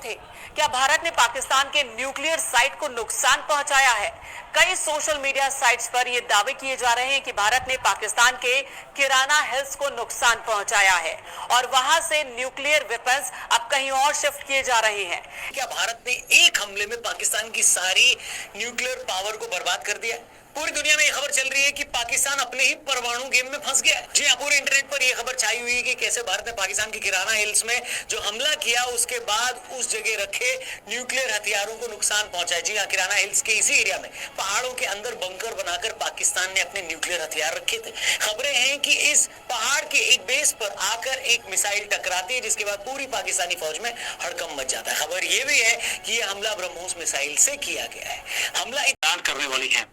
थे। क्या भारत ने पाकिस्तान के न्यूक्लियर साइट को नुकसान पहुंचाया है? कई सोशल मीडिया साइट्स पर ये दावे किए जा रहे हैं कि भारत ने पाकिस्तान के किराना हिल्स को नुकसान पहुंचाया है और वहां से न्यूक्लियर वेपन्स अब कहीं और शिफ्ट किए जा रहे हैं। क्या भारत ने एक हमले में पाकिस्तान की सारी न्यूक्लियर पावर को बर्बाद कर दिया? पूरी दुनिया में ये खबर चल रही है कि पाकिस्तान अपने ही परमाणु गेम में फंस गया है। जी हाँ, पूरे इंटरनेट पर ये खबर छाई हुई है कि कैसे भारत ने पाकिस्तान की किराना हिल्स में जो हमला किया उसके बाद उस जगह रखे न्यूक्लियर हथियारों को नुकसान पहुंचाया। जी हाँ, किराना हिल्स के इसी एरिया में पहाड़ों के अंदर बंकर बनाकर पाकिस्तान ने अपने न्यूक्लियर हथियार रखे थे। खबरें हैं कि इस पहाड़ के एक बेस पर आकर एक मिसाइल टकराती है जिसके बाद पूरी पाकिस्तानी फौज में हड़कंप मच जाता है। खबर ये भी है कि ये हमला ब्रह्मोस मिसाइल से किया गया है। हमला ऐलान करने वाली है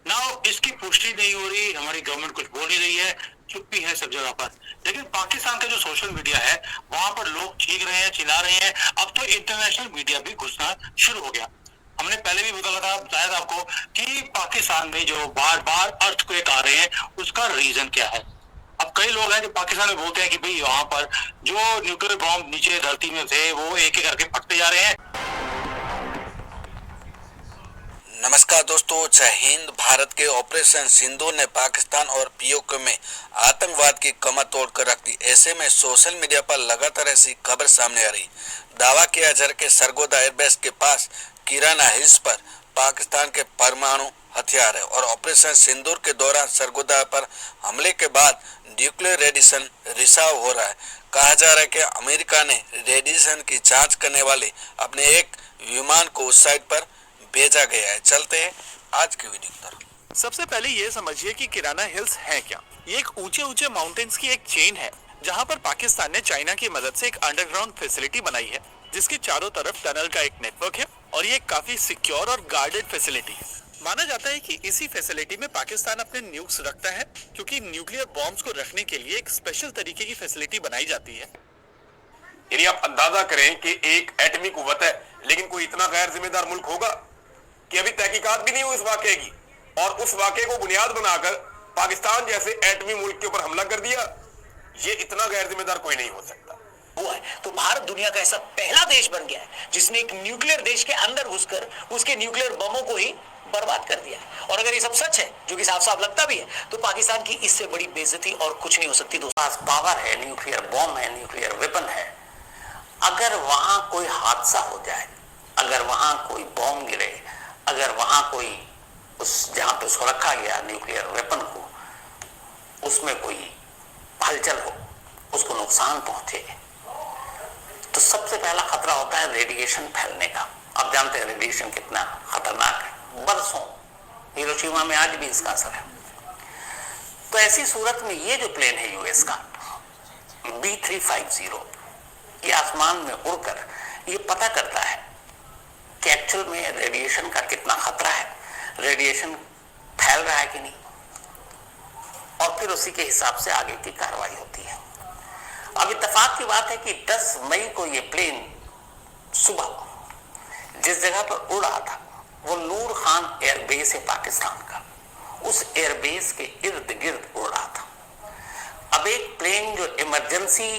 ना, इसकी पुष्टि नहीं हो रही, हमारी गवर्नमेंट कुछ बोल नहीं रही है, चुप्पी है सब जगह पर। लेकिन पाकिस्तान का जो सोशल मीडिया है वहां पर लोग चीख रहे हैं, चिल्ला रहे हैं। अब तो इंटरनेशनल मीडिया भी घुसना शुरू हो गया। हमने पहले भी बताया था आपको कि पाकिस्तान में जो बार बार अर्थक्वेक आ रहे हैं उसका रीजन क्या है। अब कई लोग हैं जो पाकिस्तान में बोलते हैं कि भाई वहां पर जो न्यूक्लियर बॉम्ब नीचे धरती में थे वो एक एक करके फटते जा रहे हैं। नमस्कार दोस्तों, जय हिंद। भारत के ऑपरेशन सिंदूर ने पाकिस्तान और पीओके में आतंकवाद की कमर तोड़कर रख दी। ऐसे में सोशल मीडिया पर लगातार ऐसी खबर सामने आ रही। दावा किया जा रहा है कि सरगोदा एयरबेस के पास किराना हिल्स पर पाकिस्तान के परमाणु हथियार है और ऑपरेशन सिंदूर के दौरान सरगोदा पर हमले के बाद न्यूक्लियर रेडिएशन रिसाव हो रहा है। कहा जा रहा है कि अमेरिका ने रेडिएशन की जांच करने वाले अपने एक विमान को उस साइट पर भेजा गया है। चलते हैं आज की वीडियो की तरफ। सबसे पहले ये समझिए कि किराना हिल्स है क्या। ये एक ऊंचे माउंटेन्स की एक चेन है जहां पर पाकिस्तान ने चाइना की मदद से एक अंडरग्राउंड फैसिलिटी बनाई है जिसके चारों तरफ टनल का एक नेटवर्क है और ये काफी सिक्योर और गार्डेड फैसिलिटी है। माना जाता है कि इसी फैसिलिटी में पाकिस्तान अपने न्यूक्स रखता है क्योंकि न्यूक्लियर बॉम्ब्स को रखने के लिए एक स्पेशल तरीके की फैसिलिटी बनाई जाती है। यानी आप अंदाजा करें कि एक एटमी कुव्वत है लेकिन कोई इतना गैर जिम्मेदार मुल्क होगा कि अभी तहकीकात भी नहीं हुई इस वाकये की और उस वाकये को बुनियाद बनाकर पाकिस्तान जैसे एटमी मुल्क के ऊपर हमला कर दिया। ये इतना गैर जिम्मेदार कोई नहीं हो सकता। हुआ है तो भारत दुनिया का ऐसा पहला देश बन गया है जिसने एक न्यूक्लियर देश के अंदर घुसकर उसके न्यूक्लियर बमों को ही बर्बाद कर दिया। और अगर ये सब सच है, जो कि साफ साफ लगता भी है, तो पाकिस्तान की इससे बड़ी बेइज्जती और कुछ नहीं हो सकती। दोस्तों, पास पावर है, न्यूक्लियर बॉम्ब है, न्यूक्लियर वेपन है। अगर वहां कोई हादसा हो जाए, अगर वहां कोई बॉम्ब गिरे, अगर वहां कोई उस जहां पे उसको रखा गया न्यूक्लियर वेपन को, उसमें कोई हलचल हो, उसको नुकसान पहुंचे, तो सबसे पहला खतरा होता है रेडिएशन फैलने का। आप जानते हैं रेडिएशन कितना खतरनाक है। बरसों हिरोशिमा में आज भी इसका असर है। तो ऐसी सूरत में ये जो प्लेन है यूएस का B350, ये आसमान में उड़कर ये पता करता है कि एक्चुअल में रेडिएशन का कितना खतरा है, रेडिएशन फैल रहा है कि नहीं, और फिर उसी के हिसाब से आगे की कार्रवाई होती है। अब इत्तेफाक की बात है कि 10 मई को ये प्लेन सुबह जिस जगह पर उड़ रहा था वो नूर खान एयरबेस है पाकिस्तान का, उस एयरबेस के इर्द गिर्द उड़ रहा था। अब एक प्लेन जो इमरजेंसी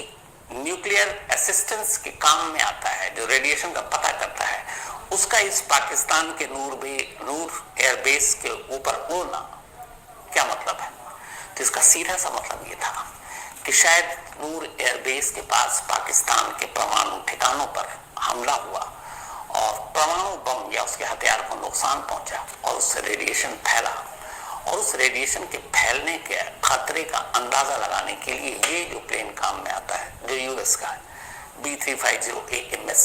न्यूक्लियर असिस्टेंस के काम में आता है, जो रेडिएशन का पता करता है, उसका इस पाकिस्तान के नूर एयरबेस के ऊपर उड़ना क्या मतलब है? तो इसका सीधा सा मतलब ये था कि शायद नूर एयरबेस के पास पाकिस्तान के परमाणु ठिकानों पर हमला हुआ और परमाणु बम या उसके हथियार को नुकसान पहुंचा और उससे रेडिएशन फैला, और उस रेडिएशन के फैलने के खतरे का अंदाजा लगाने के लिए ये जो प्लेन काम में आता है, जो यूएस का है, B350 AMS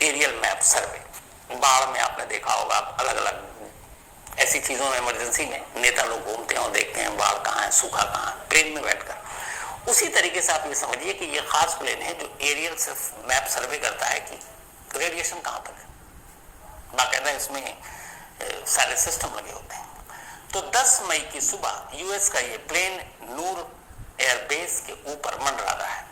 एरियल मैप सर्वे। बाढ़ में आपने देखा होगा, अलग अलग ऐसी चीजों में इमरजेंसी में नेता लोग घूमते हैं और देखते हैं बाढ़ कहाँ है, सूखा कहाँ है, प्लेन में बैठकर। उसी तरीके से आप ये समझिए कि ये खास प्लेन है जो एरियल सिर्फ मैप सर्वे करता है कि रेडिएशन कहाँ तक है। बाकायदा इसमें सारे सिस्टम लगे होते हैं। तो 10 मई की सुबह यूएस का ये प्लेन नूर एयरबेस के ऊपर मंडरा रहा है।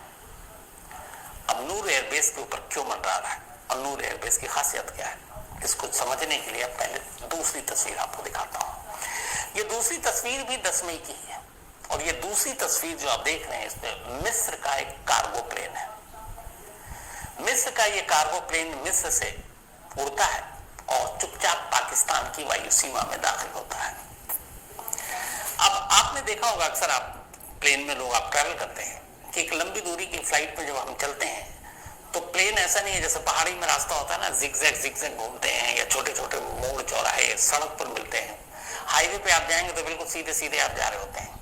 अब नूर एयरबेस के ऊपर क्यों मंडरा रहा है और नूर एयरबेस की खासियत क्या है, इसको समझने के लिए पहले दूसरी तस्वीर आपको दिखाता हूँ। ये दूसरी तस्वीर भी 10 मई की है और ये दूसरी तस्वीर जो आप देख रहे हैं इसमें मिस्र का एक कार्गो प्लेन है। मिस्र का ये कार्गो प्लेन मिस्र से उड़ता है और चुपचाप पाकिस्तान की वायु सीमा में दाखिल होता है। अब आपने देखा होगा, अक्सर आप प्लेन में लोग आप ट्रैवल करते हैं कि एक लंबी दूरी की फ्लाइट में जब हम चलते हैं तो प्लेन ऐसा नहीं है जैसे पहाड़ी में रास्ता होता है ना, जिगजैग घूमते हैं या छोटे छोटे मोड़ चौराहे सड़क पर मिलते हैं। हाईवे पे आप जाएंगे तो बिल्कुल सीधे सीधे आप जा रहे होते हैं।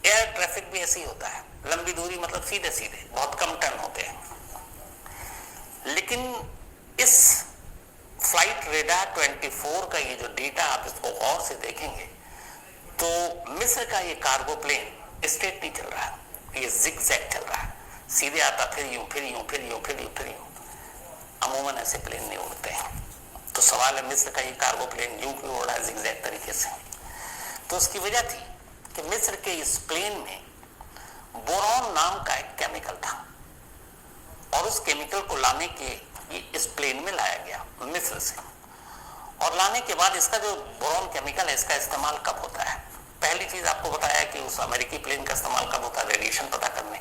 एयर ट्रैफिक भी ऐसे ही होता है, लंबी दूरी मतलब सीधे सीधे, बहुत कम टर्न होते हैं। लेकिन इस फ्लाइट रेडार 24 का ये जो डेटा आप इसको गौर से देखेंगे तो मिस्र का ये कार्गो प्लेन स्ट्रेट नहीं चल रहा है, ये जिगजैग चल रहा है, सीधे आता फिर यूं फिर यूं फिर यूं फिर यूं फिर यूं। अमूमन ऐसे प्लेन नहीं उड़ते हैं। तो सवाल है मिस्र का ये कार्गो प्लेन यूं क्यों उड़ रहा है जिगजैग तरीके से? तो उसकी वजह थी कि मिस्र के इस प्लेन में बोरॉन नाम का एक केमिकल था और उस केमिकल को लाने के इस प्लेन में लाया गया मिस्र से। और लाने के बाद इसका जो बोरॉन केमिकल है इसका इस्तेमाल कब होता है? पहली चीज आपको बताया कि उस अमेरिकी प्लेन का इस्तेमाल कब होता है, रेडिएशन पता करने।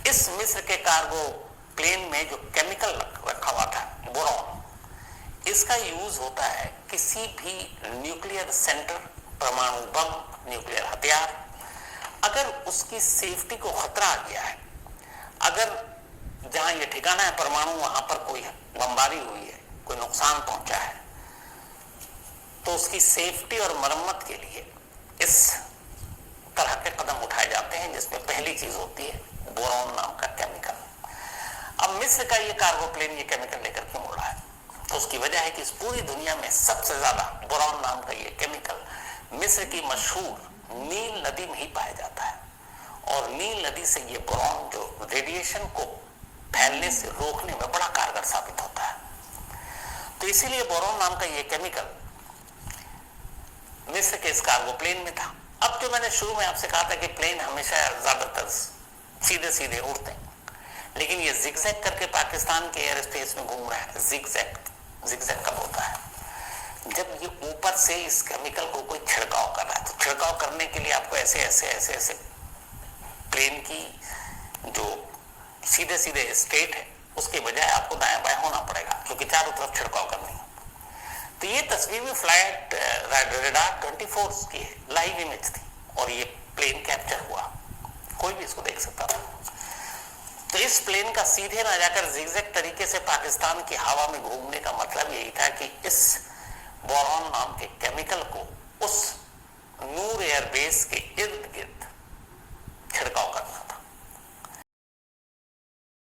इस मिस्र के कार्गो प्लेन में जो केमिकल रखा हुआ था बोरॉन, इसका यूज होता है किसी भी न्यूक्लियर सेंटर, परमाणु बम, न्यूक्लियर हथियार, अगर उसकी सेफ्टी को खतरा आ गया है, अगर जहां ये ठिकाना है परमाणु वहां पर कोई बमबारी हुई है, कोई नुकसान पहुंचा है, तो उसकी सेफ्टी और मरम्मत के लिए इस तरह के कदम उठाए जाते हैं, जिसमें पहली चीज होती है बोरॉन नाम का केमिकल। अब मिस्र का ये कार्गो प्लेन ये केमिकल लेकर क्यों उड़ रहा है? तो उसकी वजह है कि इस पूरी दुनिया में सबसे ज्यादा बोरॉन नाम का ये केमिकल मिस्र की मशहूर नील नदी में ही पाया जाता है। और नील नदी से ये बोरॉन जो रेडिएशन को फैलने से रोकने में बड़ा कारगर साबित होता है। तो इसीलिए बोरॉन नाम का ये केमिकल मिस्र के इस कार्गो प्लेन में था। अब जो मैंने शुरू में आपसे कहा था कि प्लेन हमेशा ज्यादातर सीधे सीधे उड़ते हैं, लेकिन ये जिगजैग करके पाकिस्तान के एयर स्पेस में घूम रहा है। जिगजैग कब होता है? जब ये ऊपर से इस केमिकल को कोई छिड़काव कर रहा है। तो छिड़काव करने के लिए आपको ऐसे ऐसे ऐसे ऐसे प्लेन की जो सीधे सीधे स्ट्रेट है उसके बजाय आपको दाएं बाएं होना पड़ेगा, क्योंकि चारों तरफ छिड़काव करनी है। तो ये तस्वीर भी फ्लाइट रेडार 24 की है, लाइव इमेज थी और ये प्लेन कैप्चर हुआ, कोई भी इसको देख सकता था। तो इस प्लेन का सीधे ना जाकर जिगजैग तरीके से पाकिस्तान की हवा में घूमने का मतलब यही था कि इस बोरॉन नाम के केमिकल को उस नूर एयरबेस के इर्द गिर्द छिड़काव करना था।